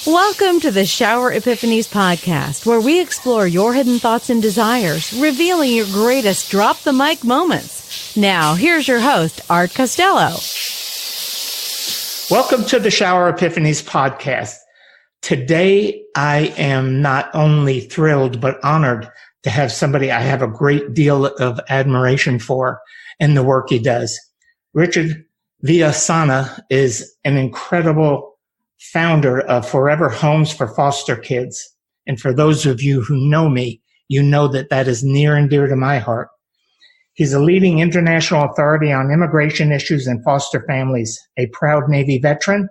Welcome to the Shower Epiphanies podcast, where we explore your hidden thoughts and desires, revealing your greatest drop the mic moments. Now, here's your host, Art Costello. Welcome to the Shower Epiphanies podcast. Today, I am not only thrilled, but honored to have somebody I have a great deal of admiration for in the work he does. Richard Villasana is an incredible founder of Forever Homes for Foster Kids. And for those of you who know me, you know that that is near and dear to my heart. He's a leading international authority on immigration issues and foster families, a proud Navy veteran.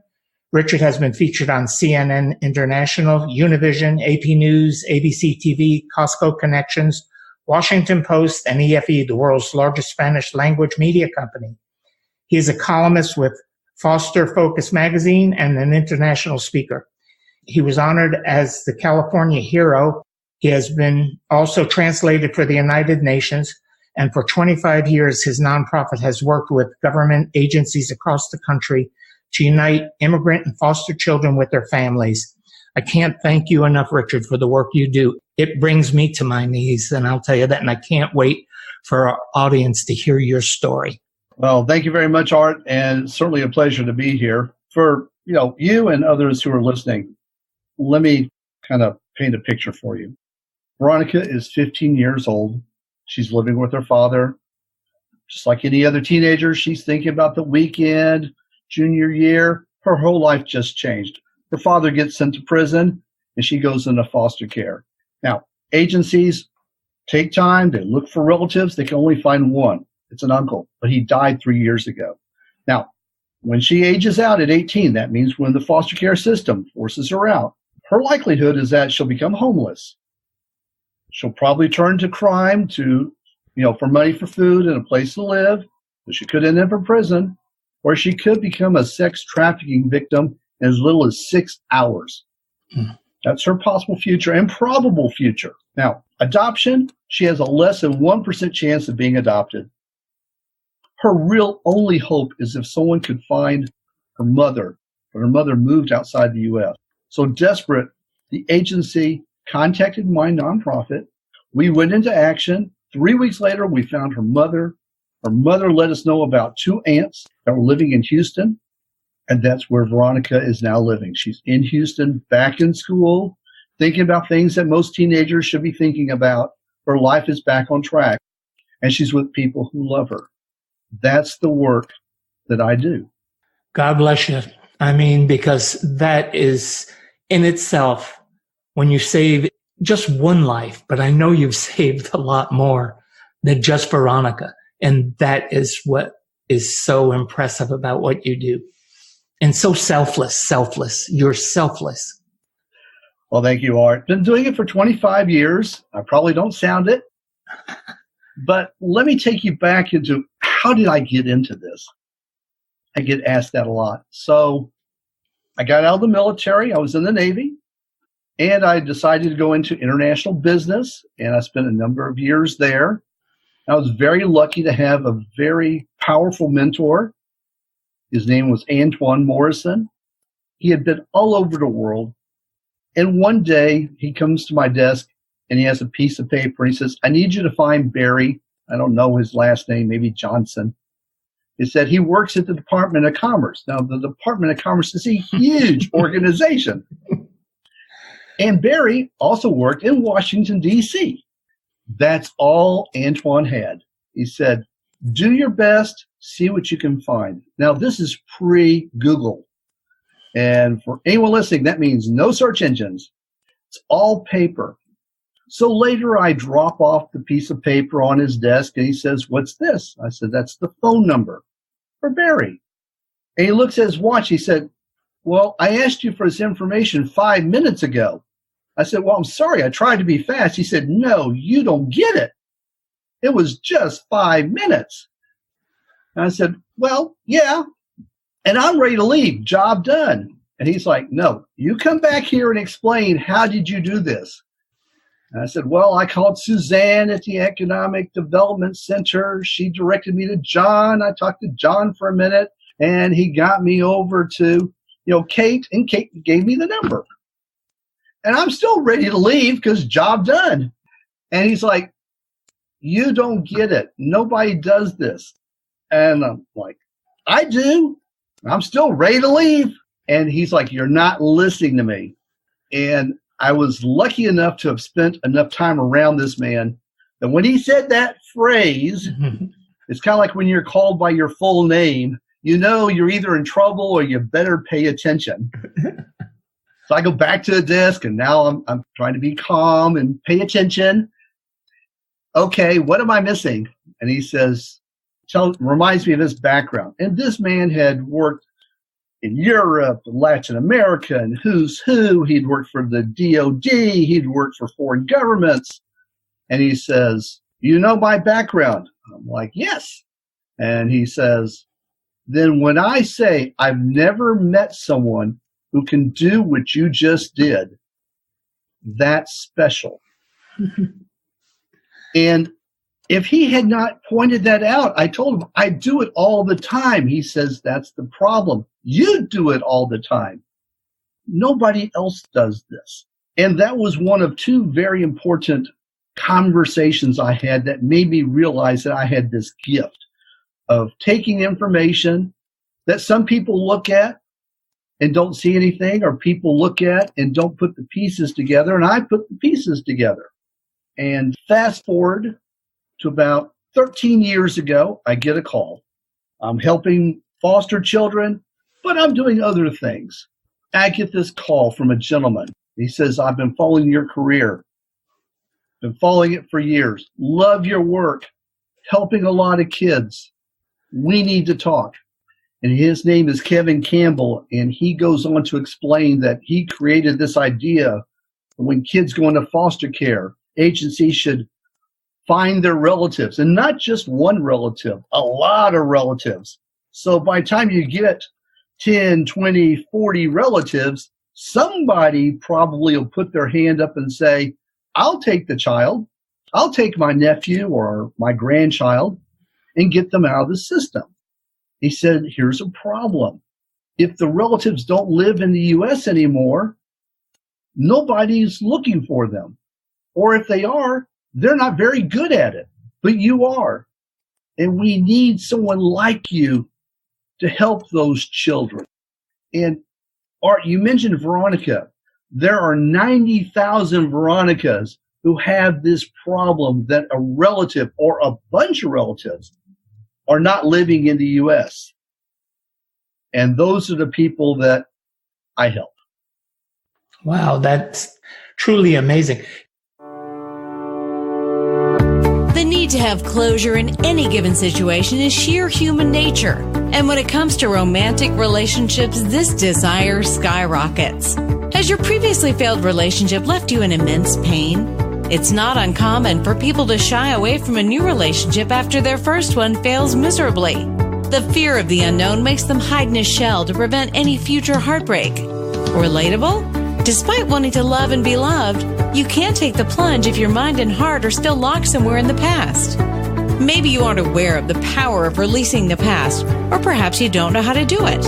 Richard has been featured on CNN International, Univision, AP News, ABC TV, Costco Connections, Washington Post, and EFE, the world's largest Spanish language media company. He is a columnist with Foster Focus magazine and an international speaker. He was honored as the California Hero. He has been also translated for the United Nations, and for 25 years, his nonprofit has worked with government agencies across the country to unite immigrant and foster children with their families. I can't thank you enough, Richard, for the work you do. It brings me to my knees, and I'll tell you that, and I can't wait for our audience to hear your story. Well, thank you very much, Art, and it's certainly a pleasure to be here. For you and others who are listening, let me kind of paint a picture for you. Veronica is 15 years old. She's living with her father. Just like any other teenager, she's thinking about the weekend, junior year. Her whole life just changed. Her father gets sent to prison, and she goes into foster care. Now, agencies take time. They look for relatives. They can only find one. It's an uncle, but he died 3 years ago. Now, when she ages out at 18, that means when the foster care system forces her out, her likelihood is that she'll become homeless. She'll probably turn to crime for money for food and a place to live. She could end up in prison, or she could become a sex trafficking victim in as little as 6 hours. That's her possible future and probable future. Now, adoption, she has a less than 1% chance of being adopted. Her real only hope is if someone could find her mother, but her mother moved outside the U.S. So desperate, the agency contacted my nonprofit. We went into action. 3 weeks later, we found her mother. Her mother let us know about 2 aunts that were living in Houston, and that's where Veronica is now living. She's in Houston, back in school, thinking about things that most teenagers should be thinking about. Her life is back on track, and she's with people who love her. That's the work that I do. God bless you. I mean, because that is in itself, when you save just one life, but I know you've saved a lot more than just Veronica. And that is what is so impressive about what you do. And so selfless. You're selfless. Well, thank you, Art. Been doing it for 25 years. I probably don't sound it. But let me take you back into how did I get into this? I get asked that a lot. So I got out of the military. I was in the Navy, and I decided to go into international business, and I spent a number of years there. I was very lucky to have a very powerful mentor. His name was Antoine Morrison. He had been all over the world. And one day he comes to my desk and he has a piece of paper. He says, I need you to find Barry. I don't know his last name, maybe Johnson. He said he works at the Department of Commerce. Now, the Department of Commerce is a huge organization. And Barry also worked in Washington, D.C. That's all Antoine had. He said, do your best, see what you can find. Now, this is pre-Google. And for anyone listening, that means no search engines. It's all paper. So later I drop off the piece of paper on his desk and he says, what's this? I said, that's the phone number for Barry. And he looks at his watch. He said, well, I asked you for this information 5 minutes ago. I said, well, I'm sorry. I tried to be fast. He said, no, you don't get it. It was just 5 minutes. And I said, well, yeah. And I'm ready to leave. Job done. And he's like, no, you come back here and explain, how did you do this? And I said, well, I called Suzanne at the Economic Development Center. She directed me to John. I talked to John for a minute, and he got me over to, Kate, and Kate gave me the number. And I'm still ready to leave because job done. And he's like, you don't get it. Nobody does this. And I'm like, I do. I'm still ready to leave. And he's like, you're not listening to me. And I was lucky enough to have spent enough time around this man that when he said that phrase, it's kind of like when you're called by your full name, you know you're either in trouble or you better pay attention. So I go back to the desk, and now I'm trying to be calm and pay attention. Okay, what am I missing? And he says, reminds me of his background. And this man had worked in Europe, Latin America, and who's who. He'd worked for the DOD. He'd worked for foreign governments. And he says, you know my background? I'm like, yes. And he says, then when I say I've never met someone who can do what you just did, that's special. And if he had not pointed that out, I told him, I do it all the time. He says, that's the problem. You do it all the time. Nobody else does this. And that was one of two very important conversations I had that made me realize that I had this gift of taking information that some people look at and don't see anything, or people look at and don't put the pieces together, and I put the pieces together. And fast forward to about 13 years ago, I get a call. I'm helping foster children, but I'm doing other things. I get this call from a gentleman. He says, I've been following your career. Been following it for years. Love your work. Helping a lot of kids. We need to talk. And his name is Kevin Campbell, and he goes on to explain that he created this idea when kids go into foster care, agencies should find their relatives, and not just one relative, a lot of relatives. So by the time you get 10, 20, 40 relatives, somebody probably will put their hand up and say, I'll take the child, I'll take my nephew or my grandchild and get them out of the system. He said, here's a problem. If the relatives don't live in the U.S. anymore, nobody's looking for them. Or if they are, they're not very good at it, but you are. And we need someone like you to help those children. And Art, you mentioned Veronica. There are 90,000 Veronicas who have this problem that a relative or a bunch of relatives are not living in the U.S. And those are the people that I help. Wow, that's truly amazing. The need to have closure in any given situation is sheer human nature. And when it comes to romantic relationships, this desire skyrockets. Has your previously failed relationship left you in immense pain? It's not uncommon for people to shy away from a new relationship after their first one fails miserably. The fear of the unknown makes them hide in a shell to prevent any future heartbreak. Relatable? Despite wanting to love and be loved, you can't take the plunge if your mind and heart are still locked somewhere in the past. Maybe you aren't aware of the power of releasing the past, or perhaps you don't know how to do it.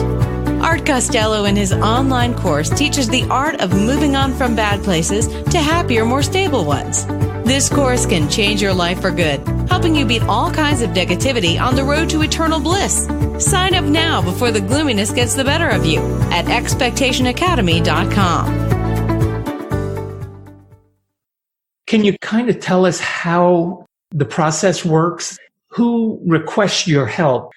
Art Costello in his online course teaches the art of moving on from bad places to happier, more stable ones. This course can change your life for good, helping you beat all kinds of negativity on the road to eternal bliss. Sign up now before the gloominess gets the better of you at expectationacademy.com. Can you kind of tell us how the process works? Who requests your help?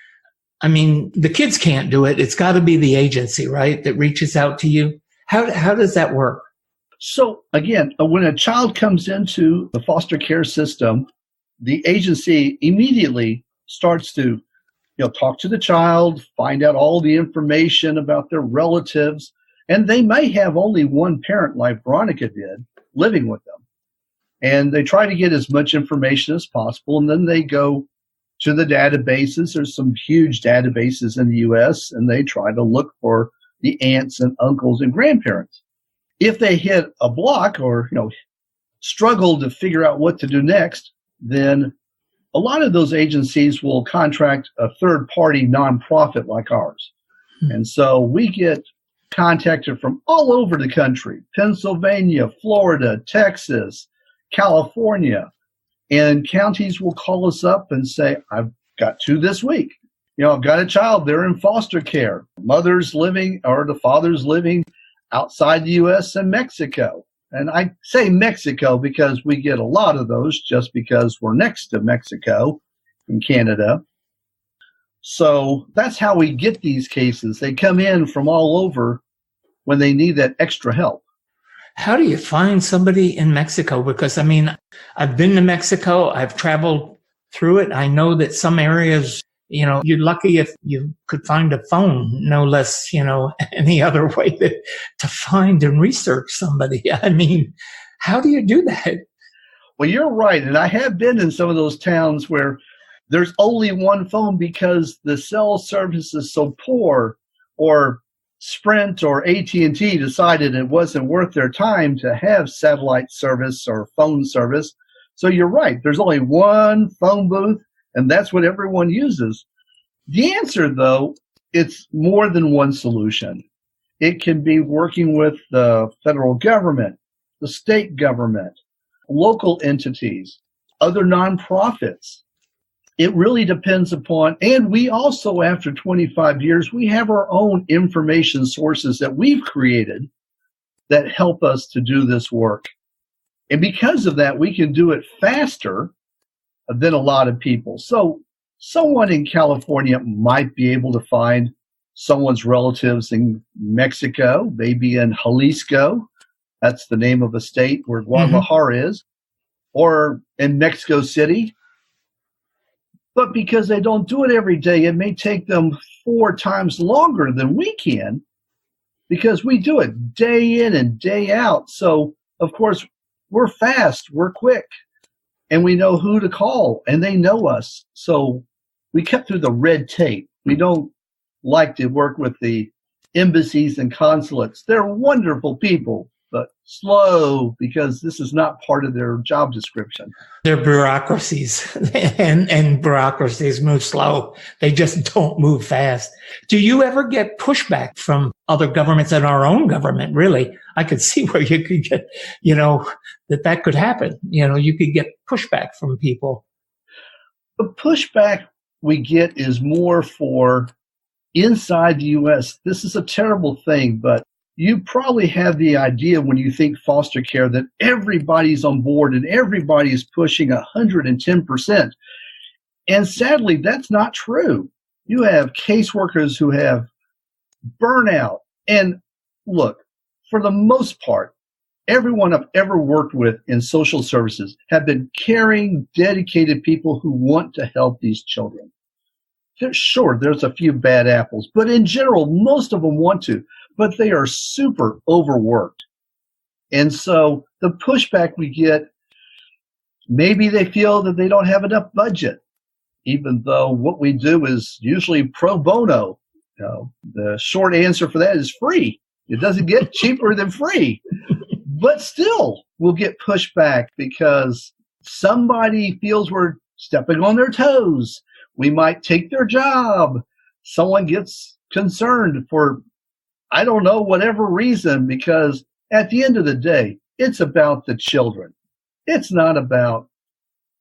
I mean, the kids can't do it. It's got to be the agency, right, that reaches out to you. How does that work? So again, when a child comes into the foster care system, the agency immediately starts to talk to the child, find out all the information about their relatives, and they may have only one parent like Veronica did living with them. And they try to get as much information as possible, and then they go to the databases. There's some huge databases in the U.S., and they try to look for the aunts and uncles and grandparents. If they hit a block or, struggle to figure out what to do next, then a lot of those agencies will contract a third-party nonprofit like ours. And so we get contacted from all over the country, Pennsylvania, Florida, Texas, California, and counties will call us up and say, I've got 2 this week. I've got a child, they're in foster care. Mother's living or the father's living outside the U.S. and Mexico. And I say Mexico because we get a lot of those just because we're next to Mexico in Canada. So that's how we get these cases. They come in from all over when they need that extra help. How do you find somebody in Mexico? Because, I've been to Mexico. I've traveled through it. I know that some areas, you're lucky if you could find a phone, no less, any other way to find and research somebody. How do you do that? Well, you're right. And I have been in some of those towns where there's only one phone because the cell service is so poor, or Sprint or AT&T decided it wasn't worth their time to have satellite service or phone service. So you're right. There's only one phone booth, and that's what everyone uses. The answer, though, it's more than one solution. It can be working with the federal government, the state government, local entities, other nonprofits. It really depends upon, and we also, after 25 years, we have our own information sources that we've created that help us to do this work. And because of that, we can do it faster than a lot of people. So someone in California might be able to find someone's relatives in Mexico, maybe in Jalisco. That's the name of a state where Guadalajara is, or in Mexico City. But because they don't do it every day, it may take them 4 times longer than we can because we do it day in and day out. So, of course, we're fast, we're quick, and we know who to call, and they know us. So we cut through the red tape. We don't like to work with the embassies and consulates. They're wonderful people, but slow because this is not part of their job description. They're bureaucracies, and bureaucracies move slow. They just don't move fast. Do you ever get pushback from other governments and our own government? Really, I could see where you could get, that could happen. You could get pushback from people. The pushback we get is more for inside the U.S. This is a terrible thing, but you probably have the idea when you think foster care that everybody's on board and everybody is pushing 110%. And sadly, that's not true. You have caseworkers who have burnout. And look, for the most part, everyone I've ever worked with in social services have been caring, dedicated people who want to help these children. Sure, there's a few bad apples, but in general, most of them want to. But they are super overworked. And so the pushback we get, maybe they feel that they don't have enough budget, even though what we do is usually pro bono. The short answer for that is free. It doesn't get cheaper than free. But still, we'll get pushback because somebody feels we're stepping on their toes. We might take their job. Someone gets concerned for, I don't know, whatever reason, because at the end of the day, it's about the children. It's not about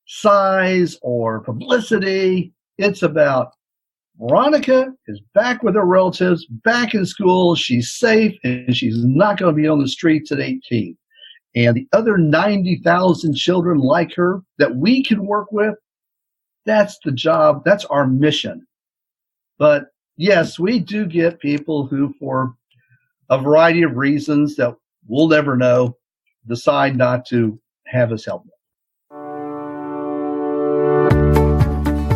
size or publicity. It's about Veronica is back with her relatives, back in school. She's safe, and she's not going to be on the streets at 18. And the other 90,000 children like her that we can work with, that's the job. That's our mission. But yes, we do get people who, for a variety of reasons that we'll never know, decide not to have us help them.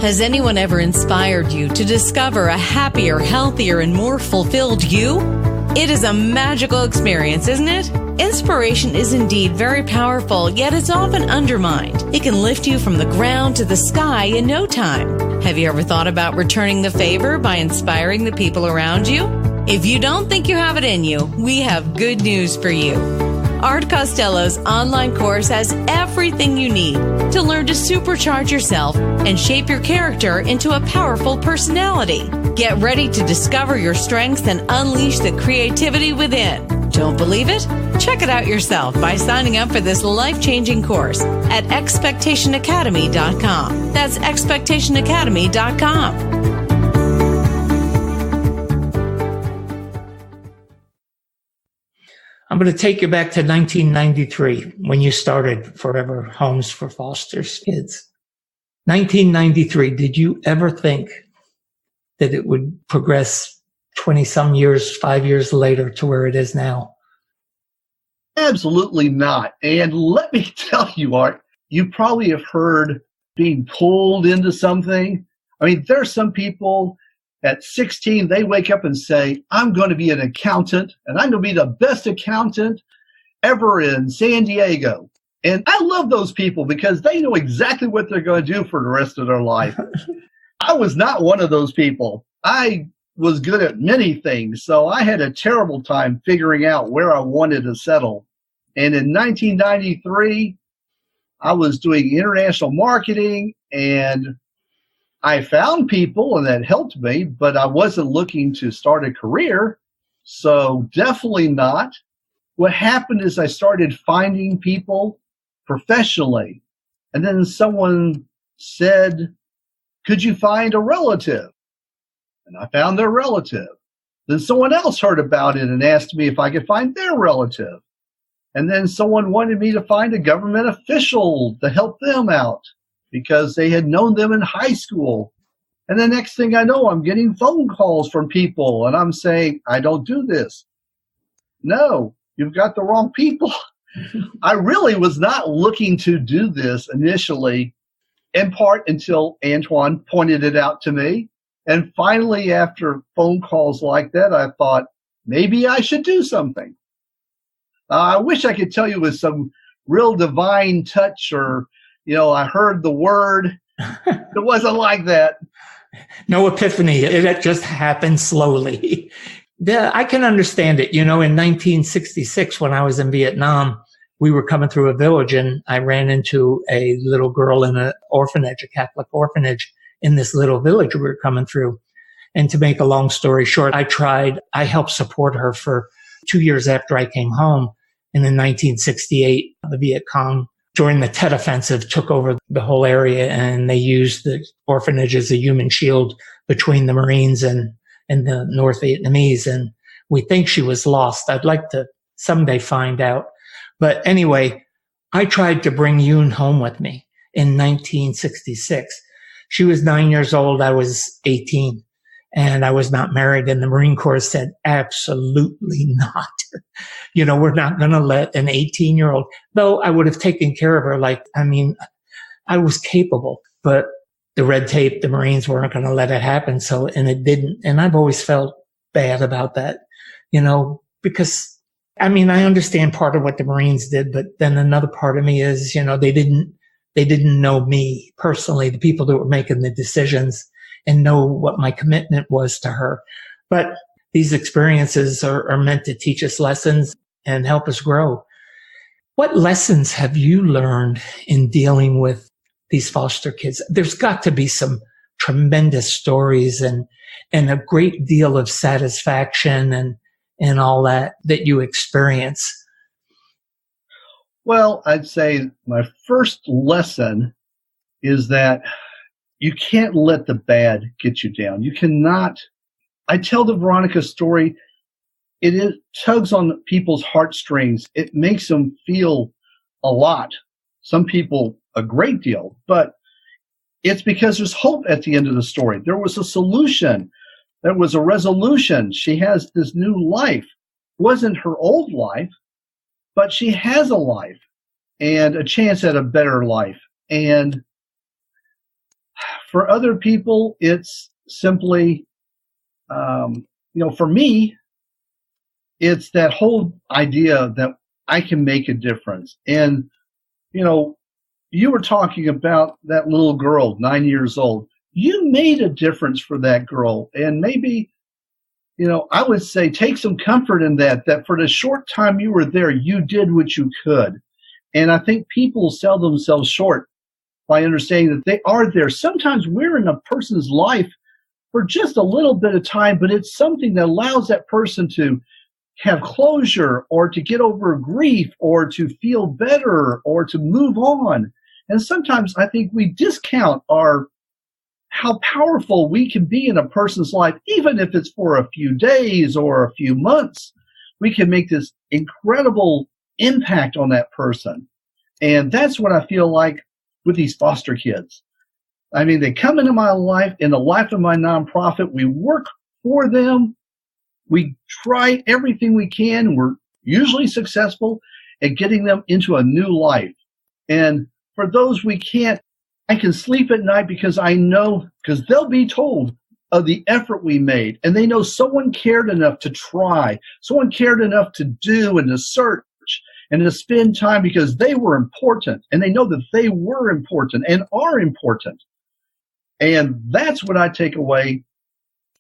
Has anyone ever inspired you to discover a happier, healthier, and more fulfilled you? It is a magical experience, isn't it? Inspiration is indeed very powerful, yet it's often undermined. It can lift you from the ground to the sky in no time. Have you ever thought about returning the favor by inspiring the people around you? If you don't think you have it in you, we have good news for you. Art Costello's online course has everything you need to learn to supercharge yourself and shape your character into a powerful personality. Get ready to discover your strengths and unleash the creativity within. Don't believe it? Check it out yourself by signing up for this life-changing course at expectationacademy.com. That's expectationacademy.com. I'm going to take you back to 1993 when you started Forever Homes for Foster Kids. 1993, did you ever think that it would progress 20-some years, 5 years later to where it is now? Absolutely not. And let me tell you, Art, you probably have heard being pulled into something. I mean, there are some people at 16, they wake up and say, I'm going to be an accountant, and I'm going to be the best accountant ever in San Diego. And I love those people because they know exactly what they're going to do for the rest of their life. I was not one of those people. I was good at many things, so I had a terrible time figuring out where I wanted to settle. And in 1993, I was doing international marketing, and I found people, and that helped me, but I wasn't looking to start a career, so definitely not. What happened is I started finding people professionally, and then someone said, could you find a relative? And I found their relative. Then someone else heard about it and asked me if I could find their relative. And then someone wanted me to find a government official to help them out because they had known them in high school. And the next thing I know, I'm getting phone calls from people, and I'm saying, I don't do this. No, you've got the wrong people. I really was not looking to do this initially, in part until Antoine pointed it out to me. And finally, after phone calls like that, I thought, maybe I should do something. I wish I could tell you with some real divine touch or, I heard the word. It wasn't like that. No epiphany. It just happened slowly. I can understand it. In 1966, when I was in Vietnam, we were coming through a village and I ran into a little girl in an orphanage, a Catholic orphanage in this little village we were coming through. And to make a long story short, I helped support her for 2 years after I came home. And in 1968, the Viet Cong, during the Tet Offensive, took over the whole area, and they used the orphanage as a human shield between the Marines and the North Vietnamese. And we think she was lost. I'd like to someday find out. But anyway, I tried to bring Yoon home with me in 1966. She was 9 years old. I was 18. And I was not married. And the Marine Corps said, absolutely not. We're not going to let an 18-year-old, though I would have taken care of her. I was capable, but the red tape, the Marines weren't going to let it happen. So, and it didn't. And I've always felt bad about that, because I understand part of what the Marines did, but then another part of me is, they didn't know me personally, the people that were making the decisions, and know what my commitment was to her. But these experiences are meant to teach us lessons and help us grow. What lessons have you learned in dealing with these foster kids? There's got to be some tremendous stories and a great deal of satisfaction and all that you experience. Well, I'd say my first lesson is that you can't let the bad get you down. You cannot. I tell the Veronica story. It tugs on people's heartstrings. It makes them feel a lot. Some people a great deal, but it's because there's hope at the end of the story. There was a solution. There was a resolution. She has this new life. It wasn't her old life, but she has a life and a chance at a better life. And for other people, it's simply, for me, it's that whole idea that I can make a difference. And, you were talking about that little girl, 9 years old. You made a difference for that girl. And maybe, I would say take some comfort in that for the short time you were there, you did what you could. And I think people sell themselves short by understanding that they are there. Sometimes we're in a person's life for just a little bit of time, but it's something that allows that person to have closure or to get over grief or to feel better or to move on. And sometimes I think we discount how powerful we can be in a person's life, even if it's for a few days or a few months. We can make this incredible impact on that person. And that's what I feel like with these foster kids. I mean, they come into my life, in the life of my nonprofit. We work for them. We try everything we can. We're usually successful at getting them into a new life. And for those we can't, I can sleep at night because I know, because they'll be told of the effort we made. And they know someone cared enough to try, someone cared enough to do and to search and to spend time because they were important. And they know that they were important and are important. And that's what I take away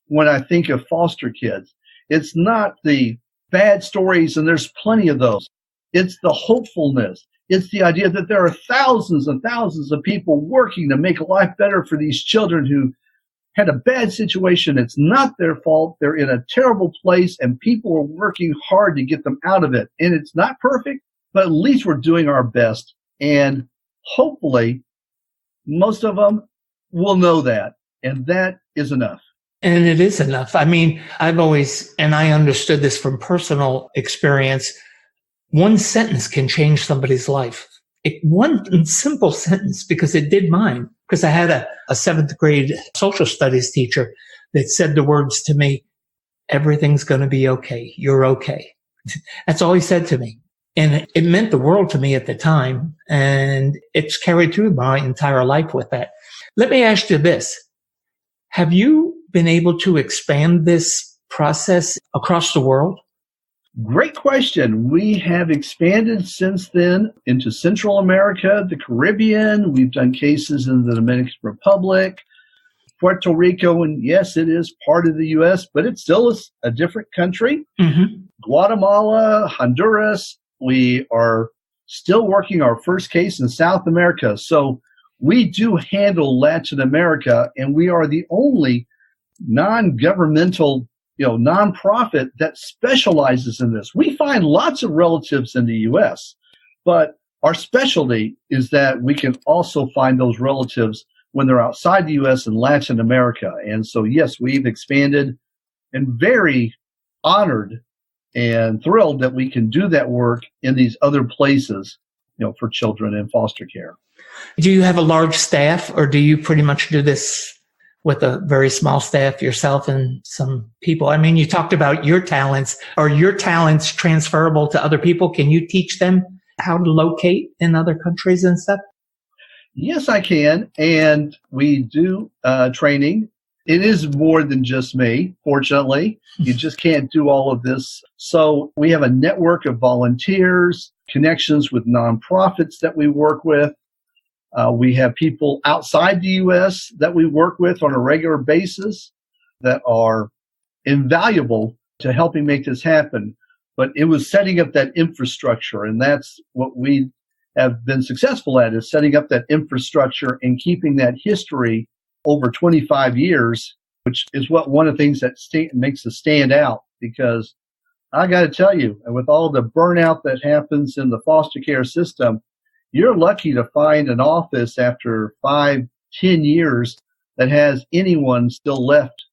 when I think of foster kids. It's not the bad stories, and there's plenty of those. It's the hopefulness. It's the idea that there are thousands and thousands of people working to make life better for these children who had a bad situation. It's not their fault. They're in a terrible place, and people are working hard to get them out of it. And it's not perfect, but at least we're doing our best. And hopefully, most of them will know that, and that is enough. And it is enough. I mean, I've always, and I understood this from personal experience, one sentence can change somebody's life. One simple sentence, because it did mine. Because I had a seventh grade social studies teacher that said the words to me, everything's going to be okay. You're okay. That's all he said to me. And it meant the world to me at the time. And it's carried through my entire life with that. Let me ask you this. Have you been able to expand this process across the world? Great question. We have expanded since then into Central America, the Caribbean. We've done cases in the Dominican Republic, Puerto Rico, and yes, it is part of the U.S., but it still is a different country. Mm-hmm. Guatemala, Honduras. We are still working our first case in South America. So we do handle Latin America, and we are the only non-governmental nonprofit that specializes in this. We find lots of relatives in the U.S., but our specialty is that we can also find those relatives when they're outside the U.S. and Latin America. And so, yes, we've expanded and very honored and thrilled that we can do that work in these other places, for children in foster care. Do you have a large staff, or do you pretty much do this with a very small staff yourself and some people? I mean, you talked about your talents. Are your talents transferable to other people? Can you teach them how to locate in other countries and stuff? Yes, I can. And we do training. It is more than just me, fortunately. You just can't do all of this. So we have a network of volunteers, connections with nonprofits that we work with. We have people outside the U.S. that we work with on a regular basis that are invaluable to helping make this happen. But it was setting up that infrastructure, and that's what we have been successful at, is setting up that infrastructure and keeping that history over 25 years, which is one of the things that makes us stand out. Because I got to tell you, with all the burnout that happens in the foster care system, you're lucky to find an office after 5-10 years that has anyone still left.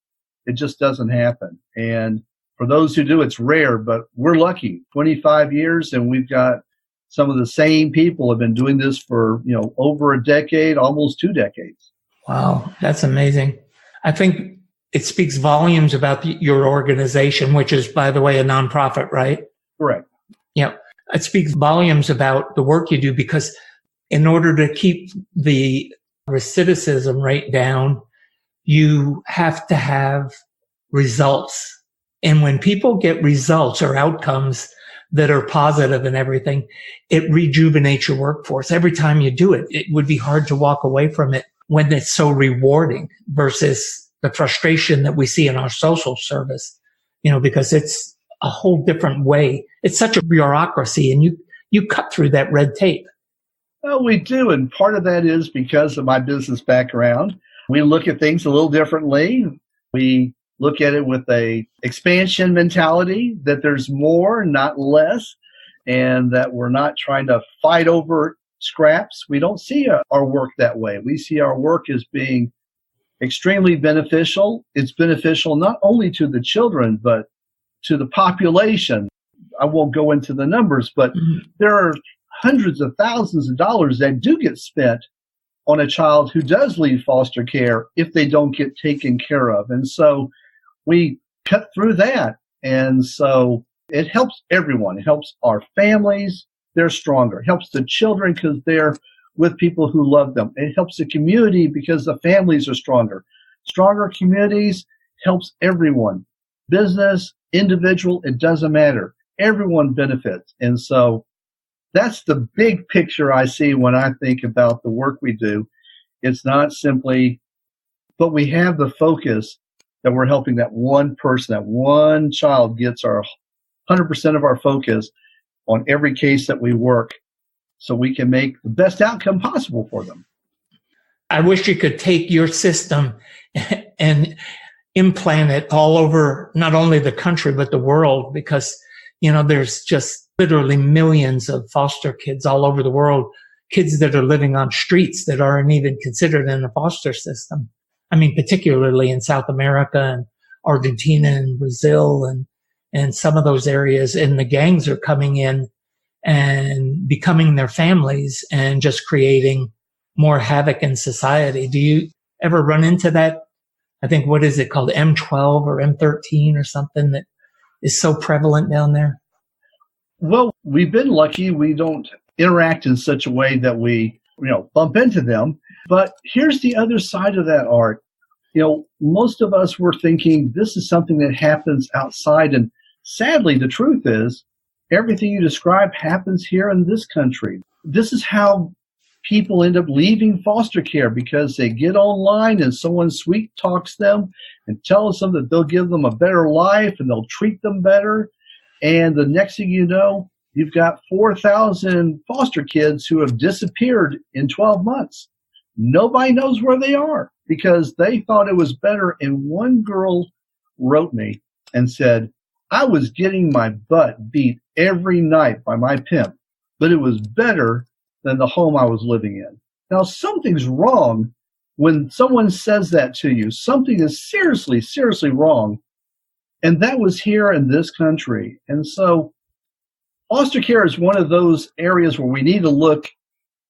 It just doesn't happen. And for those who do, it's rare, but we're lucky. 25 years, and we've got some of the same people have been doing this for, over a decade, almost 2 decades. Wow, that's amazing. I think it speaks volumes about your organization, which is, by the way, a nonprofit, right? Correct. Yeah. It speaks volumes about the work you do, because in order to keep the recidivism rate down, you have to have results. And when people get results or outcomes that are positive and everything, it rejuvenates your workforce. Every time you do it, it would be hard to walk away from it when it's so rewarding versus the frustration that we see in our social service, because it's a whole different way. It's such a bureaucracy, and you cut through that red tape. Well, we do, and part of that is because of my business background. We look at things a little differently. We look at it with a expansion mentality, that there's more, not less, and that we're not trying to fight over scraps. We don't see our work that way. We see our work as being extremely beneficial. It's beneficial not only to the children, but to the population. I won't go into the numbers, but there are hundreds of thousands of dollars that do get spent on a child who does leave foster care if they don't get taken care of. And so we cut through that. And so it helps everyone. It helps our families. They're stronger. It helps the children because they're with people who love them. It helps the community because the families are stronger. Stronger communities helps everyone. Business, individual, it doesn't matter. Everyone benefits. And so that's the big picture I see when I think about the work we do. It's not simply, but we have the focus that we're helping that one person, that one child gets our 100% of our focus on every case that we work so we can make the best outcome possible for them. I wish you could take your system and implant it all over not only the country, but the world, because, there's just literally millions of foster kids all over the world, kids that are living on streets that aren't even considered in the foster system. I mean, particularly in South America and Argentina and Brazil and some of those areas. And the gangs are coming in and becoming their families and just creating more havoc in society. Do you ever run into that? I think, what is it called? M12 or M13 or something that is so prevalent down there? Well, we've been lucky. We don't interact in such a way that we, bump into them. But here's the other side of that, Art. Most of us were thinking this is something that happens outside. And sadly, the truth is everything you describe happens here in this country. This is how people end up leaving foster care, because they get online and someone sweet talks them and tells them that they'll give them a better life and they'll treat them better. And the next thing you know, you've got 4,000 foster kids who have disappeared in 12 months. Nobody knows where they are because they thought it was better. And one girl wrote me and said, I was getting my butt beat every night by my pimp, but it was better than the home I was living in. Now, something's wrong when someone says that to you. Something is seriously, seriously wrong. And that was here in this country. And so foster care is one of those areas where we need to look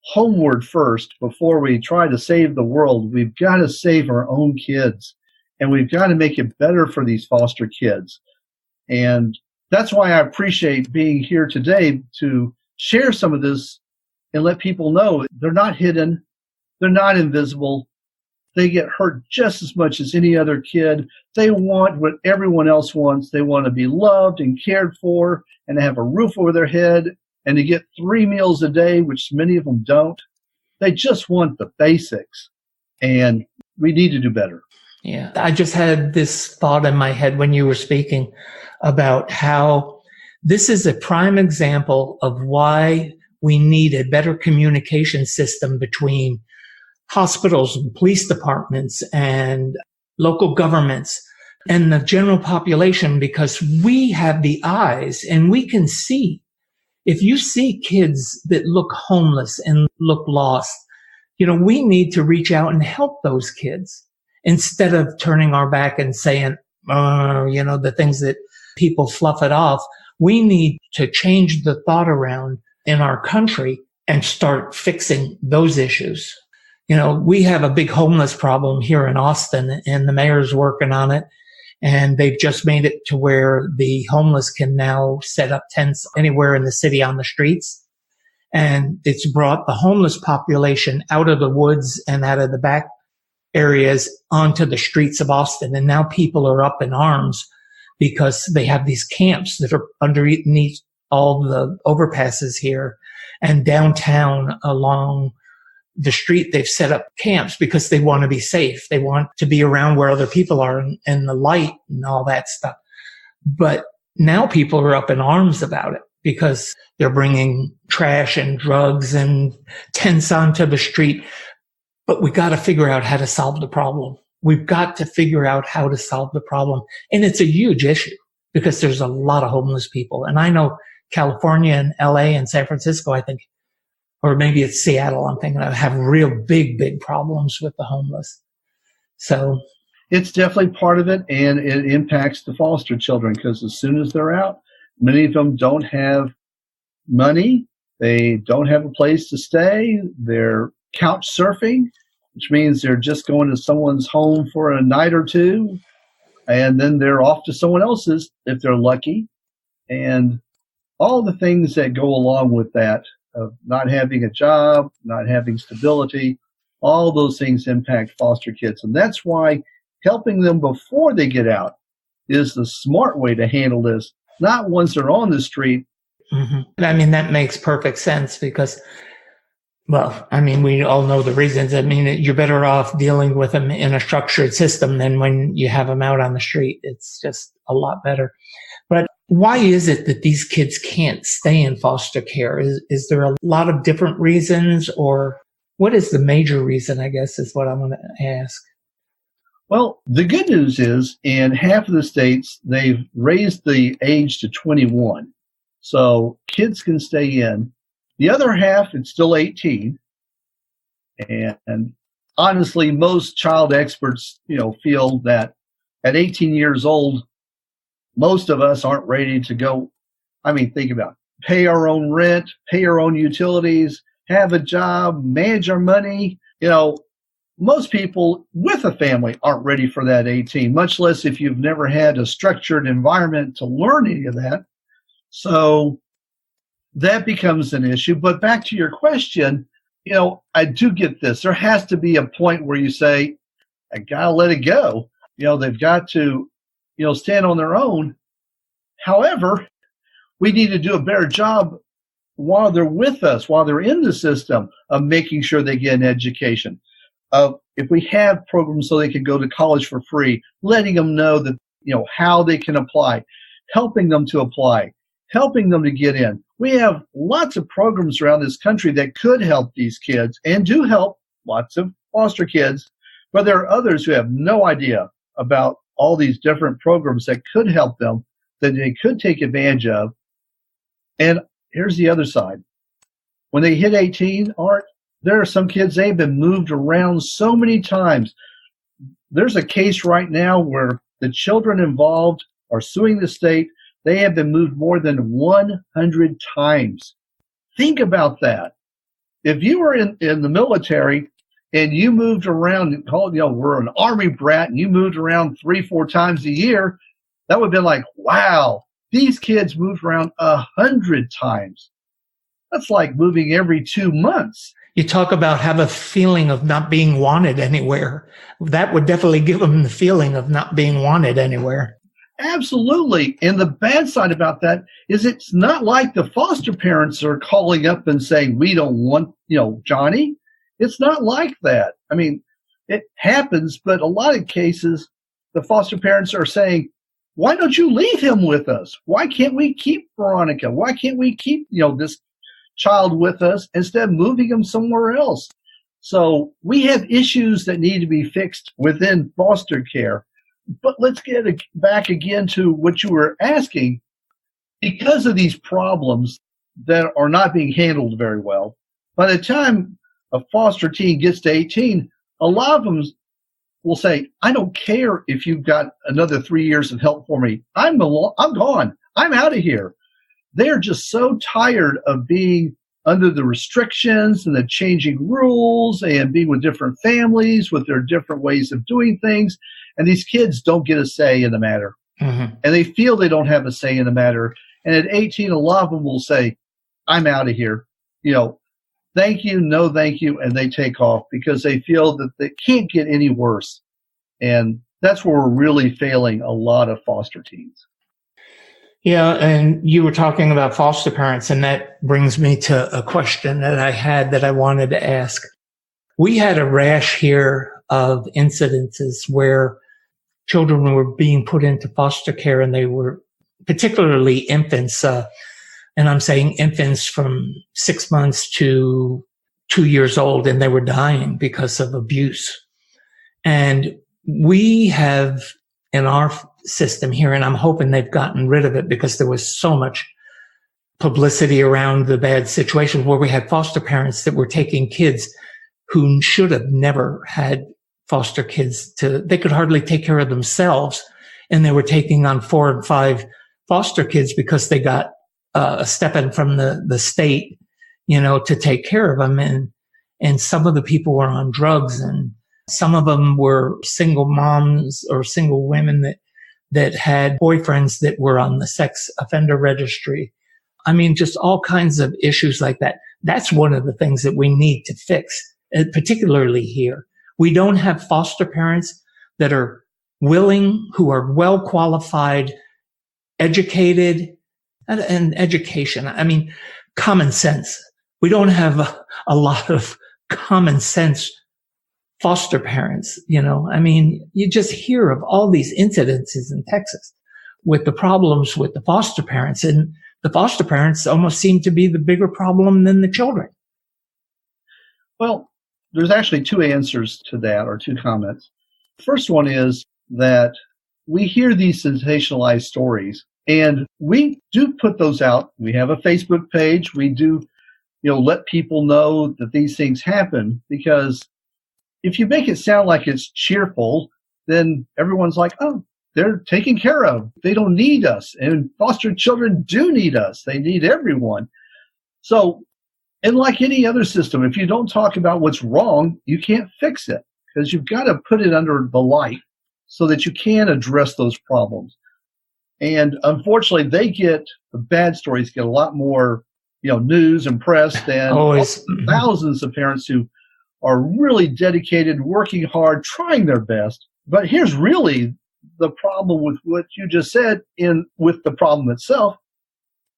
homeward first before we try to save the world. We've got to save our own kids, and we've got to make it better for these foster kids. And that's why I appreciate being here today to share some of this and let people know they're not hidden, they're not invisible. They get hurt just as much as any other kid. They want what everyone else wants. They want to be loved and cared for and to have a roof over their head and to get 3 meals a day, which many of them don't. They just want the basics, and we need to do better. Yeah, I just had this thought in my head when you were speaking about how this is a prime example of why we need a better communication system between hospitals and police departments and local governments and the general population, because we have the eyes and we can see. If you see kids that look homeless and look lost, we need to reach out and help those kids instead of turning our back and saying, the things that people fluff it off. We need to change the thought around in our country and start fixing those issues. We have a big homeless problem here in Austin, and the mayor's working on it. And they've just made it to where the homeless can now set up tents anywhere in the city on the streets. And it's brought the homeless population out of the woods and out of the back areas onto the streets of Austin. And now people are up in arms because they have these camps that are underneath all the overpasses here, and downtown along the street, they've set up camps because they want to be safe. They want to be around where other people are and the light and all that stuff. But now people are up in arms about it because they're bringing trash and drugs and tents onto the street. But we got to figure out how to solve the problem. we've got to figure out how to solve the problem. And it's a huge issue because there's a lot of homeless people. And I know California and LA and San Francisco, I think, or maybe it's Seattle, I'm thinking of, have real big problems with the homeless. So it's definitely part of it, and it impacts the foster children because as soon as they're out, many of them don't have money. They don't have a place to stay. They're couch surfing, which means they're just going to someone's home for a night or two, and then they're off to someone else's if they're lucky. And all the things that go along with that, of not having a job, not having stability, all those things impact foster kids. And that's why helping them before they get out is the smart way to handle this, not once they're on the street. Mm-hmm. I mean, that makes perfect sense because, well, I mean, we all know the reasons. I mean, you're better off dealing with them in a structured system than when you have them out on the street. It's just a lot better. But why is it that these kids can't stay in foster care? Is there a lot of different reasons, or what is the major reason, I guess, is what I'm going to ask. Well, the good news is in half of the states, they've raised the age to 21. So kids can stay in. The other half, it's still 18. And honestly, most child experts, feel that at 18 years old, most of us aren't ready to go. I mean, think about it. Pay our own rent, pay our own utilities, have a job, manage our money. Most people with a family aren't ready for that 18, much less if you've never had a structured environment to learn any of that. So that becomes an issue. But back to your question, I do get this. There has to be a point where you say, I got to let it go. They've got to, stand on their own. However, we need to do a better job while they're with us, while they're in the system, of making sure they get an education. If we have programs so they can go to college for free, letting them know that, how they can apply, helping them to apply, helping them to get in. We have lots of programs around this country that could help these kids and do help lots of foster kids, but there are others who have no idea about all these different programs that could help them, that they could take advantage of. And here's the other side. When they hit 18, Art, there are some kids, they've been moved around so many times. There's a case right now where the children involved are suing the state. They have been moved more than 100 times. Think about that. If you were in the military and you moved around, we're an Army brat, and you moved around 3-4 times a year, that would have been like, wow, these kids moved around 100 times. That's like moving every 2 months. You talk about have a feeling of not being wanted anywhere. That would definitely give them the feeling of not being wanted anywhere. Absolutely. And the bad side about that is it's not like the foster parents are calling up and saying, we don't want, Johnny. It's not like that. I mean, it happens, but a lot of cases, the foster parents are saying, why don't you leave him with us? Why can't we keep Veronica? Why can't we keep, this child with us instead of moving him somewhere else? So we have issues that need to be fixed within foster care. But let's get back again to what you were asking. Because of these problems that are not being handled very well, by the time a foster teen gets to 18, a lot of them will say, I don't care if you've got another 3 years of help for me. I'm gone. I'm out of here. They're just so tired of being under the restrictions and the changing rules and being with different families with their different ways of doing things. And these kids don't get a say in the matter. Mm-hmm. And they feel they don't have a say in the matter. And at 18, a lot of them will say, I'm out of here. Thank you, no thank you. And they take off because they feel that they can't get any worse. And that's where we're really failing a lot of foster teens. Yeah, and you were talking about foster parents, and that brings me to a question that I had that I wanted to ask. We had a rash here of incidences where children were being put into foster care, and they were particularly infants, and I'm saying infants from 6 months to 2 years old, and they were dying because of abuse. And we have in our system here, and I'm hoping they've gotten rid of it because there was so much publicity around the bad situation where we had foster parents that were taking kids who should have never had foster kids they could hardly take care of themselves. And they were taking on 4 and 5 foster kids because they got a step in from the state, to take care of them. And some of the people were on drugs, and some of them were single moms or single women that had boyfriends that were on the sex offender registry. I mean, just all kinds of issues like that. That's one of the things that we need to fix, particularly here. We don't have foster parents that are willing, who are well qualified, educated, and education. I mean, common sense. We don't have a lot of common sense foster parents, I mean, you just hear of all these incidences in Texas with the problems with the foster parents, and the foster parents almost seem to be the bigger problem than the children. Well, there's actually 2 answers to that, or 2 comments. First one is that we hear these sensationalized stories, and we do put those out. We have a Facebook page. We do, let people know that these things happen, because if you make it sound like it's cheerful, then everyone's like, oh, they're taken care of. They don't need us. And foster children do need us. They need everyone. So, and like any other system, if you don't talk about what's wrong, you can't fix it, because you've got to put it under the light so that you can address those problems. And unfortunately, the bad stories get a lot more, news and press than thousands of parents who are really dedicated, working hard, trying their best. But here's really the problem with what you just said with the problem itself.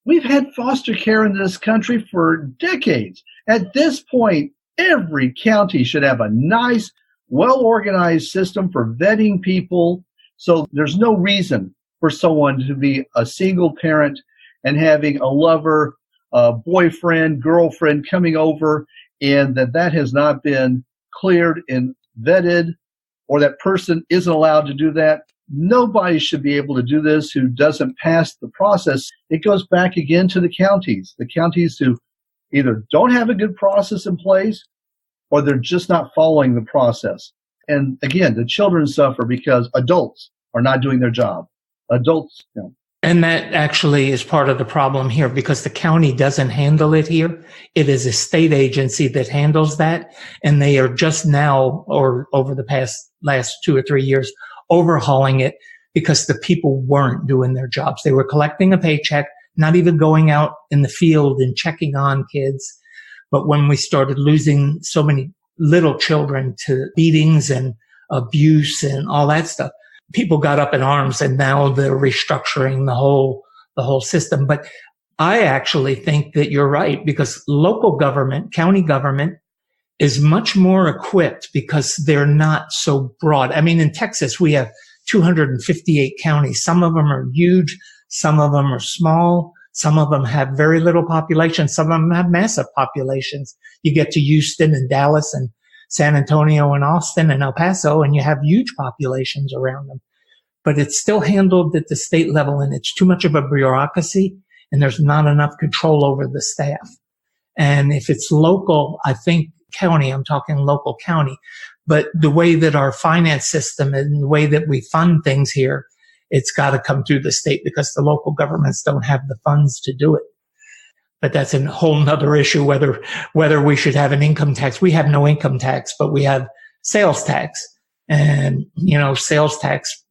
We've had foster care in this country for decades. At this point, every county should have a nice, well-organized system for vetting people. So there's no reason for someone to be a single parent and having a lover, a boyfriend, girlfriend coming over, and that has not been cleared and vetted, or that person isn't allowed to do that. Nobody should be able to do this who doesn't pass the process. It goes back again to the counties who either don't have a good process in place, or they're just not following the process. And again, the children suffer because adults are not doing their job. Adults, And that actually is part of the problem here, because the county doesn't handle it here. It is a state agency that handles that. And they are just now, or over the last 2 or 3 years, overhauling it because the people weren't doing their jobs. They were collecting a paycheck, not even going out in the field and checking on kids. But when we started losing so many little children to beatings and abuse and all that stuff, people got up in arms, and now they're restructuring the whole system. But I actually think that you're right, because local government, county government, is much more equipped because they're not so broad. I mean, in Texas, we have 258 counties. Some of them are huge. Some of them are small. Some of them have very little population. Some of them have massive populations. You get to Houston and Dallas and San Antonio and Austin and El Paso, and you have huge populations around them. But it's still handled at the state level, and it's too much of a bureaucracy, and there's not enough control over the staff. And if it's local, I think county, I'm talking local county, but the way that our finance system and the way that we fund things here, it's got to come through the state, because the local governments don't have the funds to do it. But that's a whole nother issue, whether we should have an income tax. We have no income tax, but we have sales tax. And, sales tax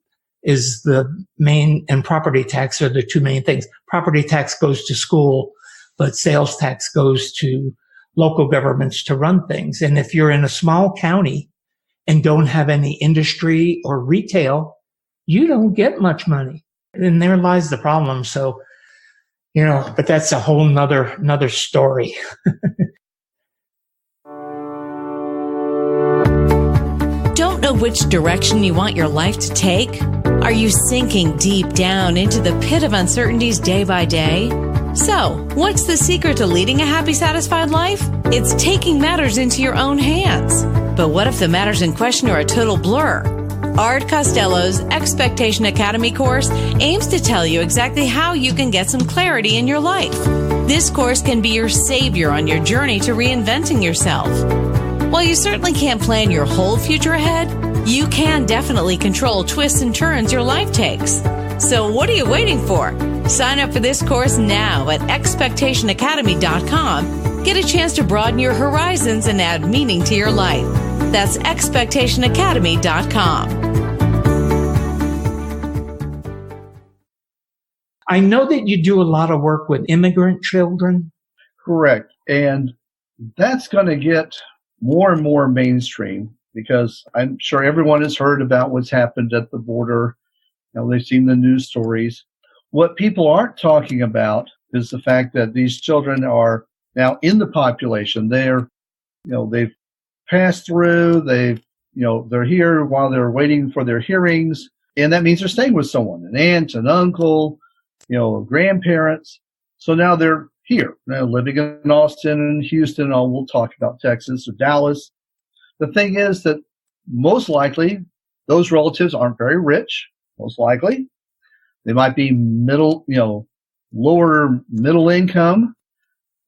is the main, and property tax are the 2 main things. Property tax goes to school, but sales tax goes to local governments to run things. And if you're in a small county and don't have any industry or retail, you don't get much money. And there lies the problem. So, but that's a whole nother story. Don't know which direction you want your life to take? Are you sinking deep down into the pit of uncertainties day by day? So, what's the secret to leading a happy, satisfied life? It's taking matters into your own hands. But what if the matters in question are a total blur? Art Costello's Expectation Academy course aims to tell you exactly how you can get some clarity in your life. This course can be your savior on your journey to reinventing yourself. While you certainly can't plan your whole future ahead, you can definitely control twists and turns your life takes. So what are you waiting for? Sign up for this course now at expectationacademy.com. Get a chance to broaden your horizons and add meaning to your life. That's expectationacademy.com. I know that you do a lot of work with immigrant children. Correct. And that's going to get more and more mainstream because I'm sure everyone has heard about what's happened at the border. You know, they've seen the news stories. What people aren't talking about is the fact that these children are now in the population. They've passed through, they're here while they're waiting for their hearings. And that means they're staying with someone, an aunt, an uncle, grandparents. So now they're here, living in Austin and Houston. We'll talk about Texas or Dallas. The thing is that most likely those relatives aren't very rich. Most likely they might be lower middle income.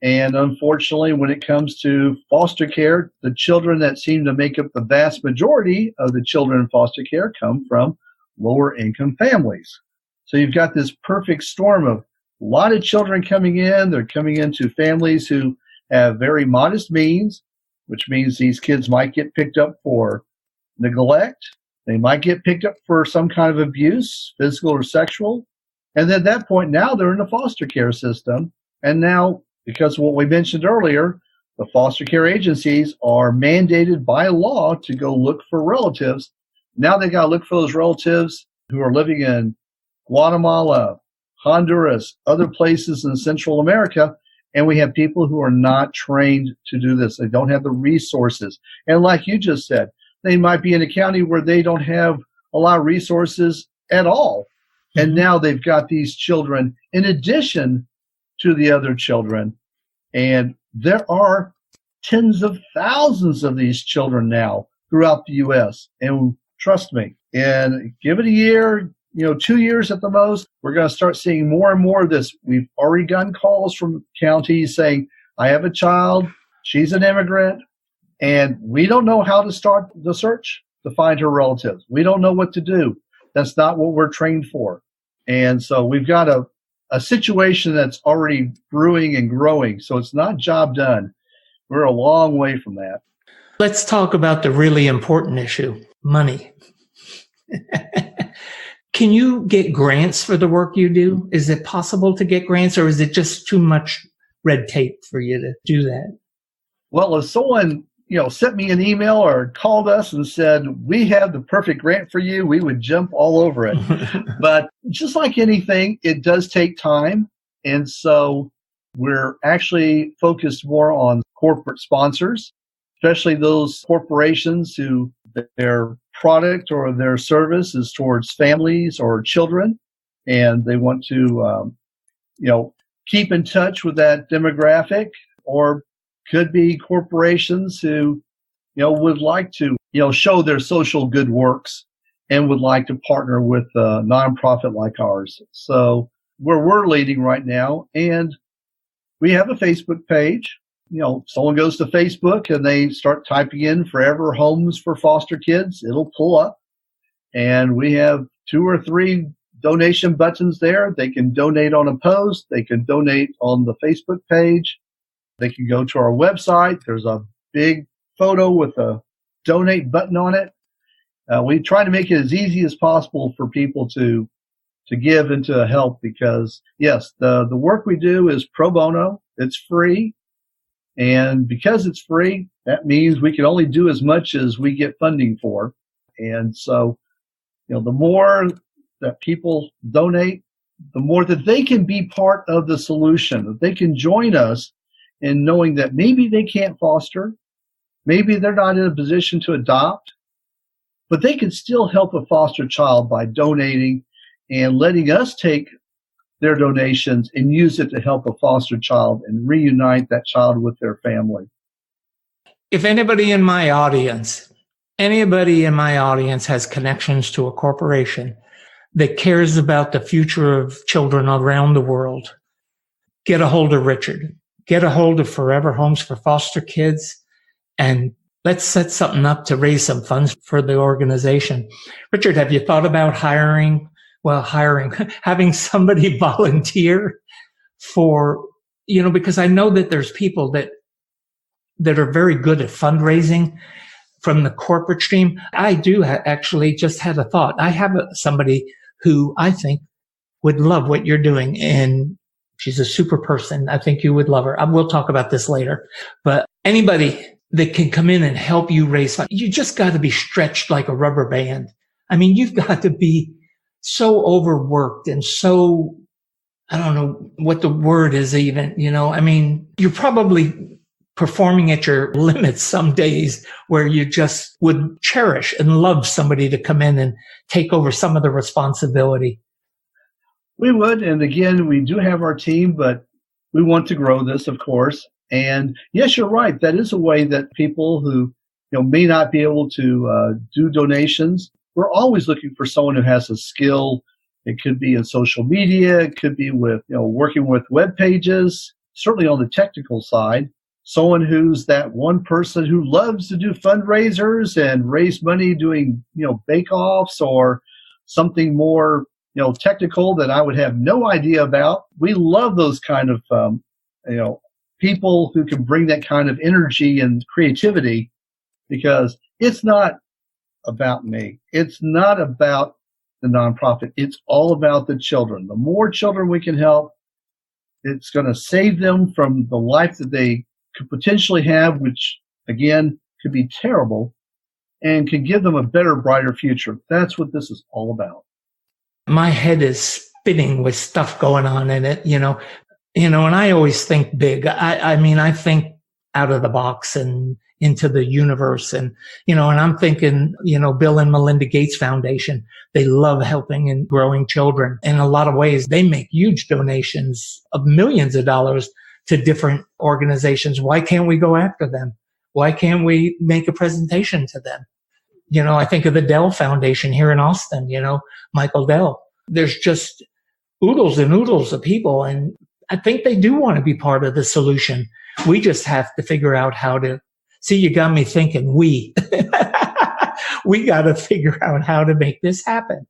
And unfortunately, when it comes to foster care, the children that seem to make up the vast majority of the children in foster care come from lower income families. So you've got this perfect storm of a lot of children coming in. They're coming into families who have very modest means, which means these kids might get picked up for neglect. They might get picked up for some kind of abuse, physical or sexual. And at that point, now they're in the foster care system. And now, because of what we mentioned earlier, the foster care agencies are mandated by law to go look for relatives. Now they got to look for those relatives who are living in Guatemala, Honduras, other places in Central America, and we have people who are not trained to do this. They don't have the resources. And like you just said, they might be in a county where they don't have a lot of resources at all. And now they've got these children in addition to the other children. And there are tens of thousands of these children now throughout the U.S. And trust me, and give it a year, 2 years at the most, we're going to start seeing more and more of this. We've already gotten calls from counties saying, I have a child, she's an immigrant, and we don't know how to start the search to find her relatives. We don't know what to do. That's not what we're trained for. And so we've got a situation that's already brewing and growing. So it's not job done. We're a long way from that. Let's talk about the really important issue, money. Can you get grants for the work you do? Is it possible to get grants, or is it just too much red tape for you to do that? Well, if someone, sent me an email or called us and said, we have the perfect grant for you, we would jump all over it. But just like anything, it does take time. And so we're actually focused more on corporate sponsors, especially those corporations who their product or their service is towards families or children, and they want to, keep in touch with that demographic, or could be corporations who, would like to, show their social good works and would like to partner with a nonprofit like ours. So where we're leading right now, and we have a Facebook page. Someone goes to Facebook and they start typing in Forever Homes for Foster Kids, it'll pull up. And we have 2 or 3 donation buttons there. They can donate on a post. They can donate on the Facebook page. They can go to our website. There's a big photo with a donate button on it. We try to make it as easy as possible for people to give and to help, because, yes, the work we do is pro bono. It's free. And because it's free, that means we can only do as much as we get funding for. And so, the more that people donate, the more that they can be part of the solution, that they can join us in knowing that maybe they can't foster, maybe they're not in a position to adopt, but they can still help a foster child by donating and letting us take their donations and use it to help a foster child and reunite that child with their family. If anybody in my audience anybody in my audience has connections to a corporation that cares about the future of children around the world, get a hold of Richard. Get a hold of Forever Homes for Foster Kids, and let's set something up to raise some funds for the organization. Richard, have you thought about having somebody volunteer for, because I know that there's people that are very good at fundraising from the corporate stream. I do actually just had a thought. I have somebody who I think would love what you're doing, and she's a super person. I think you would love her. We'll talk about this later. But anybody that can come in and help you raise funds, you just got to be stretched like a rubber band. I mean, you've got to be so overworked and so, I don't know what the word is even, I mean, you're probably performing at your limits some days where you just would cherish and love somebody to come in and take over some of the responsibility. We would. And again, we do have our team, but we want to grow this, of course. And yes, you're right. That is a way that people who may not be able to do donations. We're always looking for someone who has a skill. It could be in social media. It could be with working with web pages. Certainly on the technical side, someone who's that one person who loves to do fundraisers and raise money doing bake-offs or something more technical that I would have no idea about. We love those kind of people who can bring that kind of energy and creativity, because it's not about me. It's not about the nonprofit. It's all about the children. The more children we can help, it's going to save them from the life that they could potentially have, which again could be terrible, and can give them a better, brighter future. That's what this is all about. My head is spinning with stuff going on in it, and I always think big. I mean, I think out of the box and into the universe, and I'm thinking, Bill and Melinda Gates Foundation, they love helping and growing children. In a lot of ways, they make huge donations of millions of dollars to different organizations. Why can't we go after them? Why can't we make a presentation to them? I think of the Dell Foundation here in Austin, Michael Dell. There's just oodles and oodles of people, and I think they do want to be part of the solution. We just have to figure out how to. See, you got me thinking we got to figure out how to make this happen.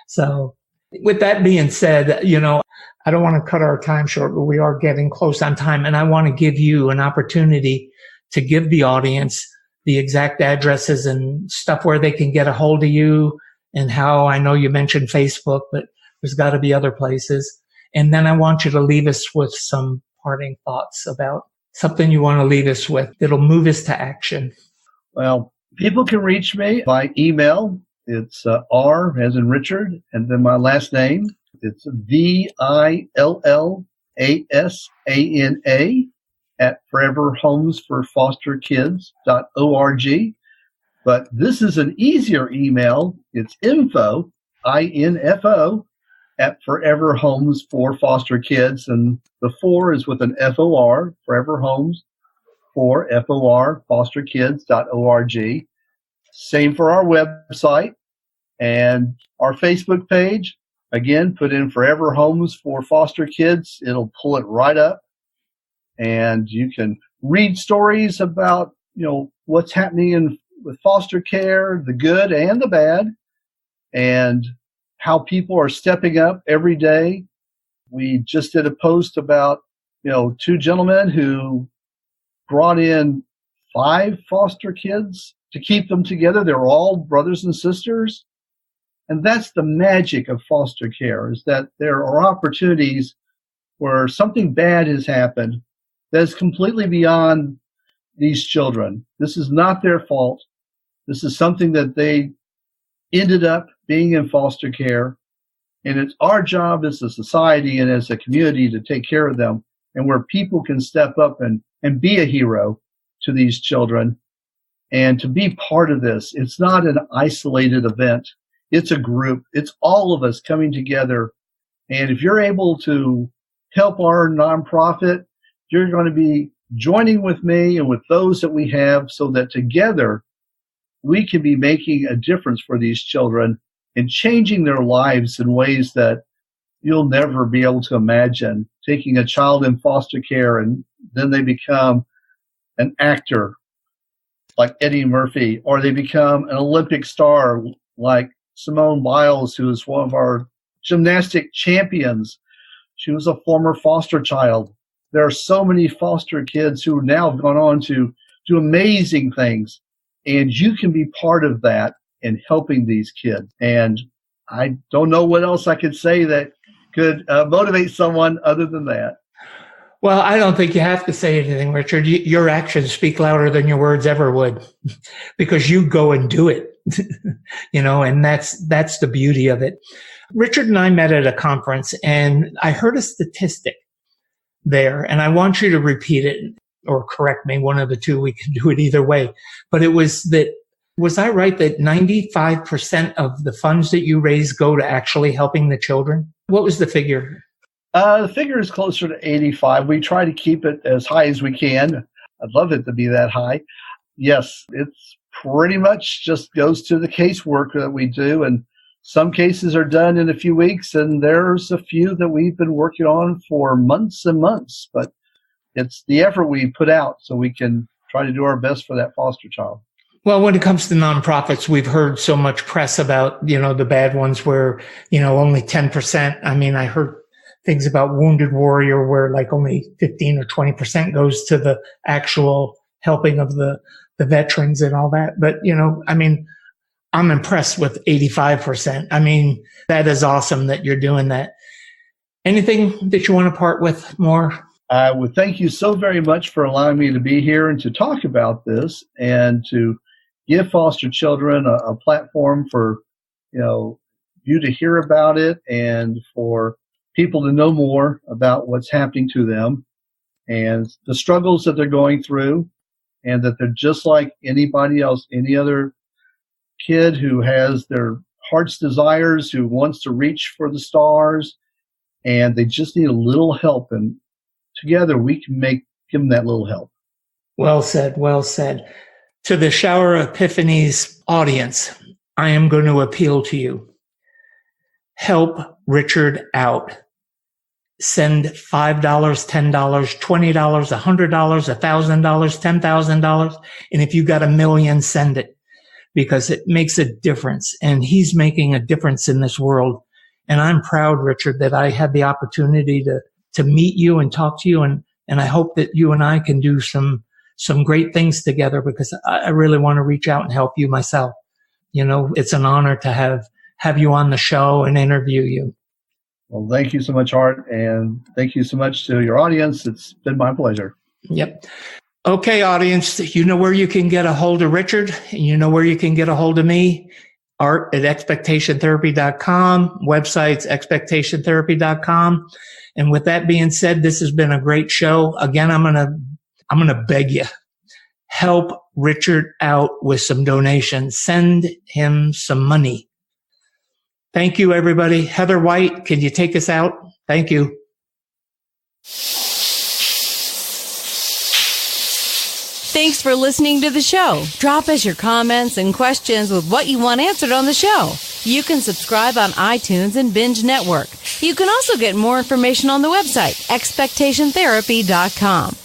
So with that being said, I don't want to cut our time short, but we are getting close on time. And I want to give you an opportunity to give the audience the exact addresses and stuff where they can get a hold of you, and how. I know you mentioned Facebook, but there's got to be other places. And then I want you to leave us with some parting thoughts about something you want to leave us with that'll move us to action. Well, people can reach me by email. It's R as in Richard, and then my last name. It's VILLASANA at foreverhomesforfosterkids.org. But this is an easier email. It's info, INFO, at Forever Homes for Foster Kids. And the 4 is with an FOR, Forever Homes for FOR, fosterkids.org. Same for our website and our Facebook page. Again, put in Forever Homes for Foster Kids. It'll pull it right up. And you can read stories about, what's happening with foster care, the good and the bad, and how people are stepping up every day. We just did a post about, 2 gentlemen who brought in 5 foster kids to keep them together. They're all brothers and sisters. And that's the magic of foster care, is that there are opportunities where something bad has happened that is completely beyond these children. This is not their fault. This is something that they ended up being in foster care. And it's our job as a society and as a community to take care of them, and where people can step up and be a hero to these children and to be part of this. It's not an isolated event. It's a group. It's all of us coming together. And if you're able to help our nonprofit, you're going to be joining with me and with those that we have, so that together we can be making a difference for these children and changing their lives in ways that you'll never be able to imagine. Taking a child in foster care and then they become an actor like Eddie Murphy, or they become an Olympic star like Simone Biles, who is one of our gymnastic champions. She was a former foster child. There are so many foster kids who now have gone on to do amazing things, and you can be part of that in helping these kids. And I don't know what else I could say that could motivate someone other than that. Well, I don't think you have to say anything, Richard. Your actions speak louder than your words ever would, because you go and do it, and that's the beauty of it. Richard and I met at a conference, and I heard a statistic there, and I want you to repeat it or correct me, one of the two. We can do it either way. But it was I right that 95% of the funds that you raise go to actually helping the children? What was the figure? The figure is closer to 85. We try to keep it as high as we can. I'd love it to be that high. Yes, it's pretty much just goes to the casework that we do. And some cases are done in a few weeks, and there's a few that we've been working on for months and months. But it's the effort we put out so we can try to do our best for that foster child. Well, when it comes to nonprofits, we've heard so much press about, the bad ones where, only 10%. I mean, I heard things about Wounded Warrior where like only 15 or 20% goes to the actual helping of the veterans and all that. But, I'm impressed with 85%. I mean, that is awesome that you're doing that. Anything that you want to part with more? I would thank you so very much for allowing me to be here and to talk about this and to give foster children a platform for, you to hear about it and for people to know more about what's happening to them and the struggles that they're going through, and that they're just like anybody else, any other kid who has their heart's desires, who wants to reach for the stars, and they just need a little help. And together we can give them that little help. Well said. Well said. To the Shower Epiphanies audience, I am going to appeal to you. Help Richard out. Send $5, $10, $20, $100, $1,000, $10,000. And if you got $1 million, send it, because it makes a difference. And he's making a difference in this world. And I'm proud, Richard, that I had the opportunity to meet you and talk to you. And I hope that you and I can do some great things together, because I really want to reach out and help you myself. It's an honor to have you on the show and interview you. Well, thank you so much, Art, and thank you so much to your audience. It's been my pleasure. Yep. Okay, audience, you know where you can get a hold of Richard, and you know where you can get a hold of me. art@expectationtherapy.com, websites expectationtherapy.com. And with that being said, this has been a great show. Again, I'm gonna beg you, help Richard out with some donations. Send him some money. Thank you, everybody. Heather White, can you take us out? Thank you. Thanks for listening to the show. Drop us your comments and questions with what you want answered on the show. You can subscribe on iTunes and Binge Network. You can also get more information on the website, expectationtherapy.com.